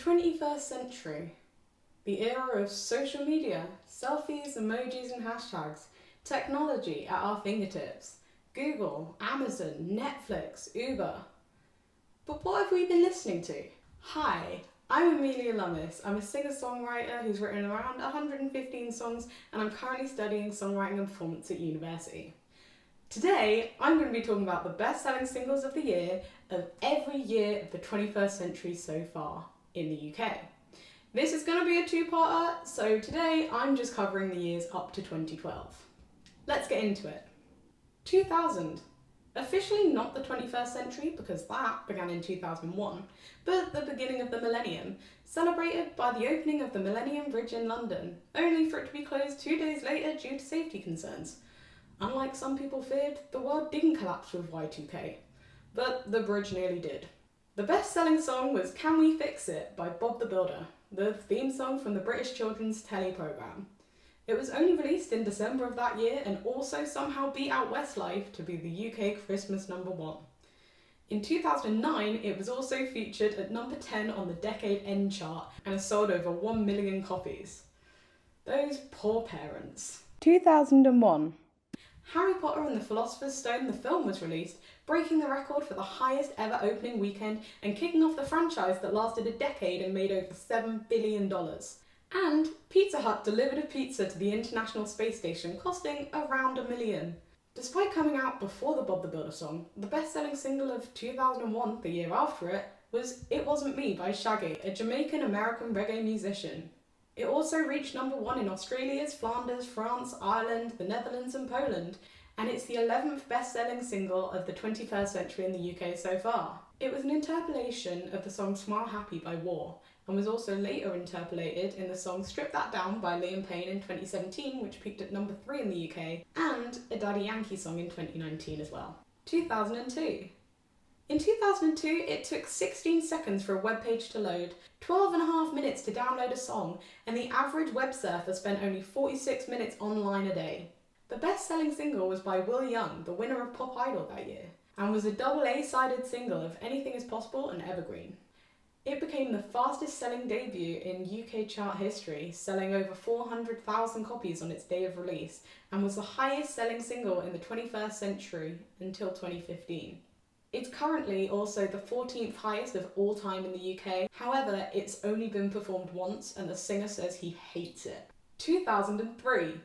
21st century, the era of social media, selfies, emojis and hashtags, technology at our fingertips, Google, Amazon, Netflix, Uber. But what have we been listening to? Hi, I'm Amelia Lummis. I'm a singer-songwriter who's written around 115 songs, and I'm currently studying songwriting and performance at university. Today, I'm going to be talking about the best-selling singles of the year of every year of the 21st century so far in the UK. This is going to be a two-parter, so today I'm just covering the years up to 2012. Let's get into it. 2000. Officially not the 21st century because that began in 2001, but the beginning of the millennium, celebrated by the opening of the Millennium Bridge in London, only for it to be closed 2 days later due to safety concerns. Unlike some people feared, the world didn't collapse with Y2K, but the bridge nearly did. The best-selling song was Can We Fix It by Bob the Builder, the theme song from the British children's telly programme. It was only released in December of that year and also somehow beat out Westlife to be the UK Christmas #1. In 2009, it was also featured at number 10 on the Decade End chart and has sold over 1 million copies. Those poor parents. 2001. Harry Potter and the Philosopher's Stone, the film, was released, breaking the record for the highest ever opening weekend and kicking off the franchise that lasted a decade and made over $7 billion. And Pizza Hut delivered a pizza to the International Space Station, costing around $1 million. Despite coming out before the Bob the Builder song, the best-selling single of 2001, the year after it, was It Wasn't Me by Shaggy, a Jamaican-American reggae musician. It also reached #1 in Australia's Flanders, France, Ireland, the Netherlands and Poland, and it's the 11th best-selling single of the 21st century in the UK so far. It was an interpolation of the song Smile Happy by War, and was also later interpolated in the song Strip That Down by Liam Payne in 2017, which peaked at #3 in the UK, and a Daddy Yankee song in 2019 as well. 2002. In 2002, it took 16 seconds for a web page to load, 12.5 minutes to download a song, and the average web surfer spent only 46 minutes online a day. The best-selling single was by Will Young, the winner of Pop Idol that year, and was a double A-sided single of Anything Is Possible and Evergreen. It became the fastest-selling debut in UK chart history, selling over 400,000 copies on its day of release, and was the highest-selling single in the 21st century until 2015. It's currently also the 14th highest of all time in the UK, however, it's only been performed once and the singer says he hates it. 2003.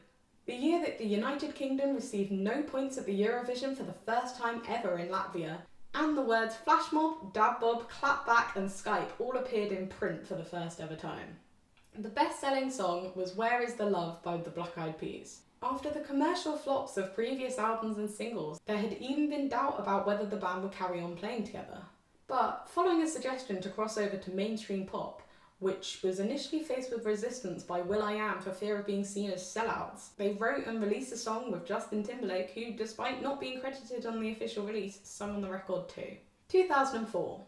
The year that the United Kingdom received no points at the Eurovision for the first time ever in Latvia, and the words Flash Mob, Dab Bob, Clapback and Skype all appeared in print for the first ever time. The best-selling song was Where Is the Love by the Black Eyed Peas. After the commercial flops of previous albums and singles, there had even been doubt about whether the band would carry on playing together. But following a suggestion to cross over to mainstream pop, which was initially faced with resistance by will.i.am for fear of being seen as sellouts, they wrote and released a song with Justin Timberlake, who, despite not being credited on the official release, sung on the record too. 2004.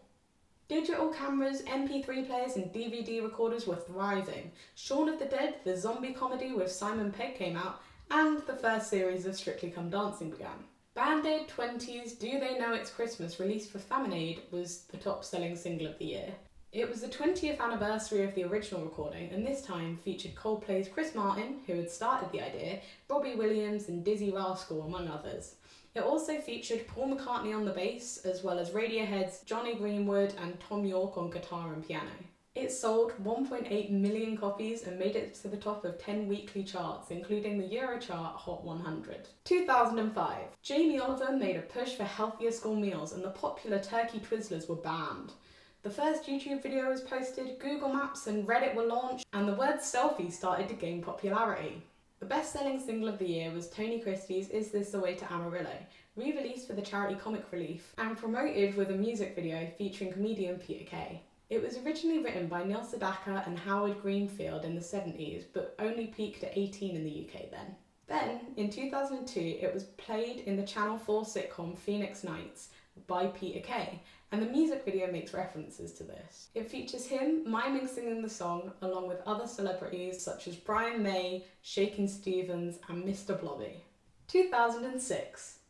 Digital cameras, MP3 players and DVD recorders were thriving. Shaun of the Dead, the zombie comedy with Simon Pegg, came out, and the first series of Strictly Come Dancing began. Bandaid 20's Do They Know It's Christmas, released for Lemonade, was the top-selling single of the year. It was the 20th anniversary of the original recording, and this time featured Coldplay's Chris Martin, who had started the idea, Robbie Williams and Dizzy Rascal, among others. It also featured Paul McCartney on the bass, as well as Radiohead's Johnny Greenwood and Tom York on guitar and piano. It sold 1.8 million copies and made it to the top of 10 weekly charts, including the Eurochart Hot 100. 2005. Jamie Oliver made a push for healthier school meals and the popular turkey Twizzlers were banned. The first YouTube video was posted, Google Maps and Reddit were launched, and the word selfie started to gain popularity. The best-selling single of the year was Tony Christie's Is This the Way to Amarillo, re-released for the charity Comic Relief, and promoted with a music video featuring comedian Peter Kay. It was originally written by Neil Sedaka and Howard Greenfield in the 70s, but only peaked at 18 in the UK then. Then, in 2002, it was played in the Channel 4 sitcom Phoenix Nights by Peter Kay, and the music video makes references to this. It features him miming singing the song along with other celebrities such as Brian May, Shakin' Stevens and Mr. Blobby. 2006.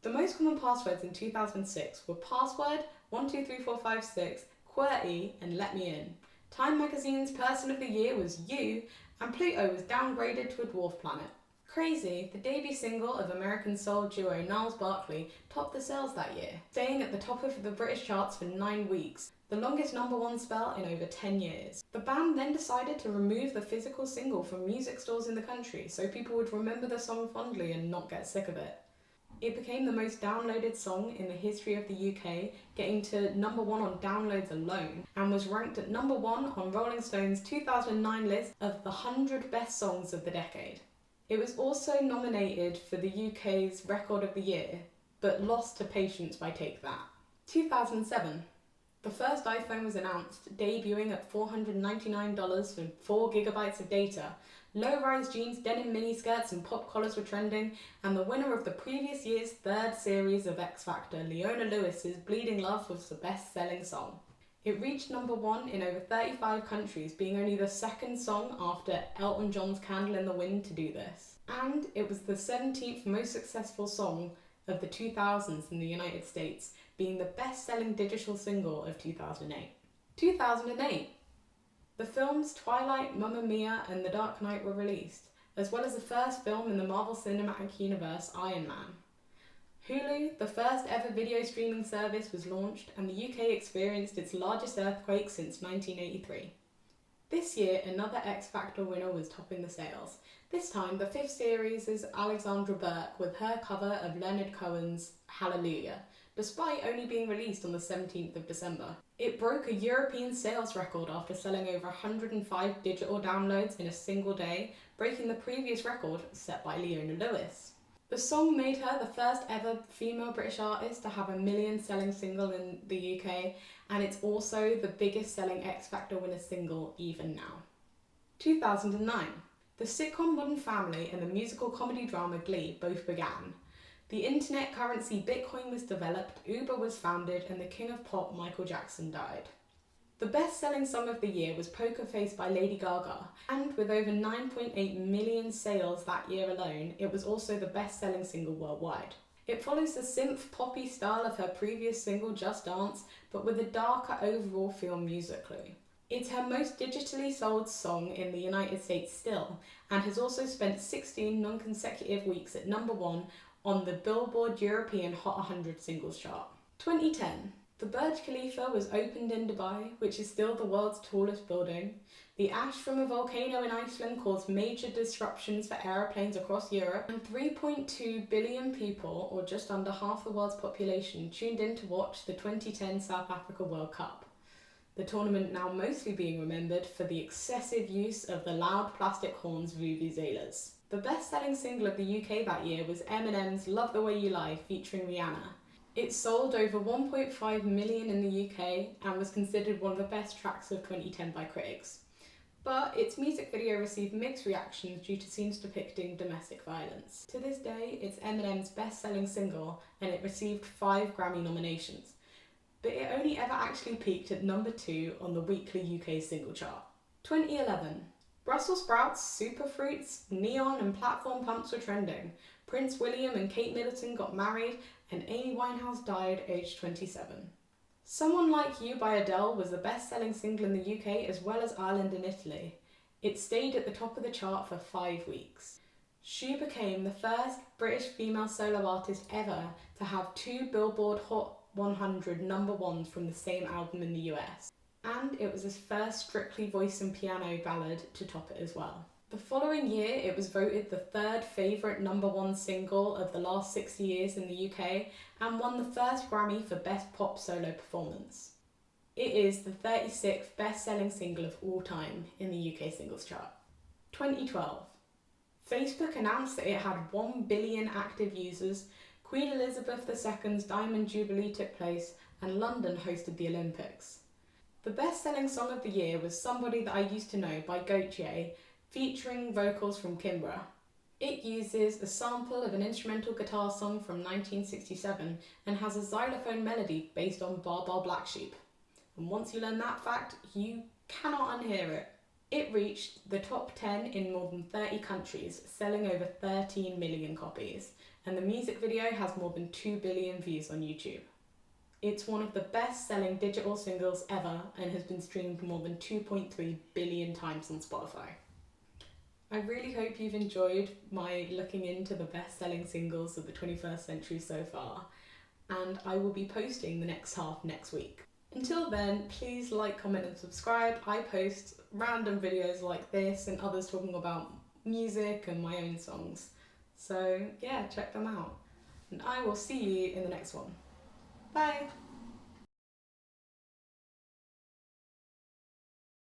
The most common passwords in 2006 were password, 123456, QWERTY and Let Me In. Time magazine's Person of the Year was You, and Pluto was downgraded to a dwarf planet. Crazy, the debut single of American soul duo Gnarls Barkley topped the sales that year, staying at the top of the British charts for 9 weeks, the longest #1 spell in over 10 years. The band then decided to remove the physical single from music stores in the country so people would remember the song fondly and not get sick of it. It became the most downloaded song in the history of the UK, getting to #1 on downloads alone, and was ranked at #1 on Rolling Stone's 2009 list of the 100 best songs of the decade. It was also nominated for the UK's Record of the Year, but lost to Patience by Take That. 2007. The first iPhone was announced, debuting at $499 for 4 gigabytes of data. Low-rise jeans, denim miniskirts and pop collars were trending, and the winner of the previous year's 3rd series of X Factor, Leona Lewis's Bleeding Love, was the best-selling song. It reached #1 in over 35 countries, being only the 2nd song after Elton John's Candle in the Wind to do this. And it was the 17th most successful song of the 2000s in the United States, being the best-selling digital single of 2008. 2008. The films Twilight, Mamma Mia and The Dark Knight were released, as well as the first film in the Marvel Cinematic Universe, Iron Man. Hulu, the first ever video streaming service, was launched, and the UK experienced its largest earthquake since 1983. This year, another X Factor winner was topping the sales. This time, the 5th series' Alexandra Burke with her cover of Leonard Cohen's Hallelujah, despite only being released on the 17th of December. It broke a European sales record after selling over 105 digital downloads in a single day, breaking the previous record set by Leona Lewis. The song made her the first ever female British artist to have a million-selling single in the UK, and it's also the biggest selling X Factor winner single even now. 2009. The sitcom Modern Family and the musical comedy drama Glee both began. The internet currency Bitcoin was developed, Uber was founded, and the king of pop, Michael Jackson, died. The best-selling song of the year was Poker Face by Lady Gaga, and with over 9.8 million sales that year alone, it was also the best-selling single worldwide. It follows the synth poppy style of her previous single Just Dance, but with a darker overall feel musically. It's her most digitally sold song in the United States still, and has also spent 16 non-consecutive weeks at #1 on the Billboard European Hot 100 singles chart. 2010. The Burj Khalifa was opened in Dubai, which is still the world's tallest building. The ash from a volcano in Iceland caused major disruptions for aeroplanes across Europe, and 3.2 billion people, or just under half the world's population, tuned in to watch the 2010 South Africa World Cup. The tournament now mostly being remembered for the excessive use of the loud plastic horns vuvuzelas. The best-selling single of the UK that year was Eminem's Love the Way You Lie featuring Rihanna. It sold over 1.5 million in the UK and was considered one of the best tracks of 2010 by critics. But its music video received mixed reactions due to scenes depicting domestic violence. To this day, it's Eminem's best-selling single, and it received 5 Grammy nominations. But it only ever actually peaked at #2 on the weekly UK single chart. 2011. Brussels sprouts, superfruits, neon and platform pumps were trending. Prince William and Kate Middleton got married, and Amy Winehouse died aged 27. Someone Like You by Adele was the best-selling single in the UK as well as Ireland and Italy. It stayed at the top of the chart for 5 weeks. She became the first British female solo artist ever to have 2 Billboard Hot 100 #1s from the same album in the US. And it was his first strictly voice and piano ballad to top it as well. The following year, it was voted the 3rd favourite #1 single of the last 60 years in the UK and won the first Grammy for Best Pop Solo Performance. It is the 36th best-selling single of all time in the UK singles chart. 2012. Facebook announced that it had 1 billion active users, Queen Elizabeth II's Diamond Jubilee took place, and London hosted the Olympics. The best-selling song of the year was Somebody That I Used to Know by Gotye, featuring vocals from Kimbra. It uses a sample of an instrumental guitar song from 1967 and has a xylophone melody based on Bar Bar Black Sheep. And once you learn that fact, you cannot unhear it. It reached the top 10 in more than 30 countries, selling over 13 million copies, and the music video has more than 2 billion views on YouTube. It's one of the best-selling digital singles ever and has been streamed more than 2.3 billion times on Spotify. I really hope you've enjoyed my looking into the best-selling singles of the 21st century so far, and I will be posting the next half next week. Until then, please like, comment and subscribe. I post random videos like this and others talking about music and my own songs. So yeah, check them out. And I will see you in the next one. Bye!